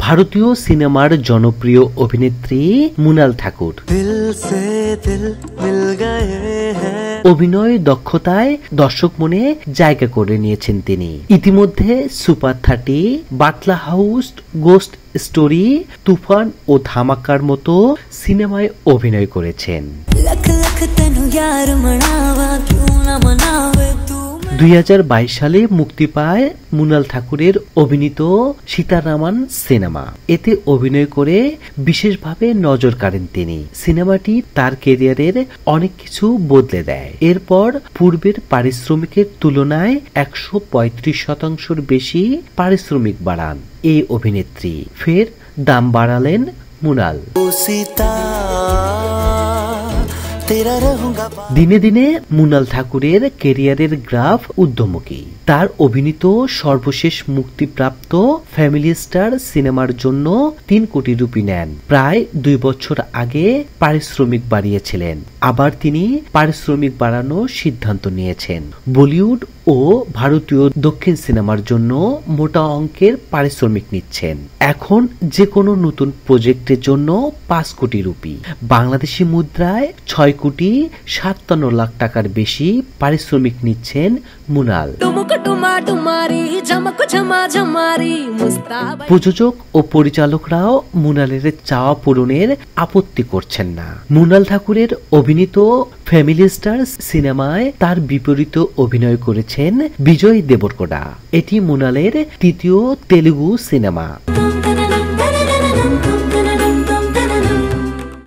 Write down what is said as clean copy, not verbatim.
ভারতীয় সিনেমার জনপ্রিয় অভিনেত্রী মৃণাল ঠাকুর। অভিনয় দক্ষতায় দর্শক মনে জায়গা করে নিয়েছেন তিনি। ইতিমধ্যে super 30, Batla house, ghost story, Toofaan ও ধামাকার মতো সিনেমায় অভিনয় করেছেন। 2022 সালে মুক্তি পায় মৃণাল ঠাকুরের অভিনীত সীতারামন সিনেমা। এতে অভিনয় করে বিশেষভাবে নজর কাড়েন তিনি। সিনেমাটি তার ক্যারিয়ারের অনেক কিছু বদলে দেয়। এরপর পূর্বের পারিশ্রমিকের তুলনায় 135% বেশি পারিশ্রমিক বাড়ান এই অভিনেত্রী। ফের দাম বাড়ালেন মৃণাল। দিনে দিনে মৃণাল ঠাকুরের ক্যারিয়ারের গ্রাফ ঊর্ধ্বমুখী। তার অভিনীত সর্বশেষ মুক্তিপ্রাপ্ত ফ্যামিলি স্টার সিনেমার জন্য 3 কোটি রুপি নেন। প্রায় 2 বছর আগে পারিশ্রমিক বাড়িয়েছিলেন। আবার তিনি পারিশ্রমিক বাড়ানোর সিদ্ধান্ত নিয়েছেন। বলিউড ও ভারতীয় দক্ষিণ সিনেমার জন্য মোটা অঙ্কের পারিশ্রমিক নিচ্ছেন। এখন যে কোনো নতুন প্রজেক্টের জন্য 5 কোটি রুপি, বাংলাদেশি মুদ্রায় 6 কোটি 57 লাখ টাকার বেশি পারিশ্রমিক নিচ্ছেন মৃণাল। প্রযোজক ও পরিচালকরাও মৃণালের চাওয়া পূরণের আপত্তি করছেন না। মৃণাল ঠাকুরের অভিনীত ফ্যামিলি স্টার সিনেমায় তার বিপরীতে অভিনয় করেছেন বিজয় দেবরকোন্ডা। এটি মৃণালের 3য় তেলুগু সিনেমা।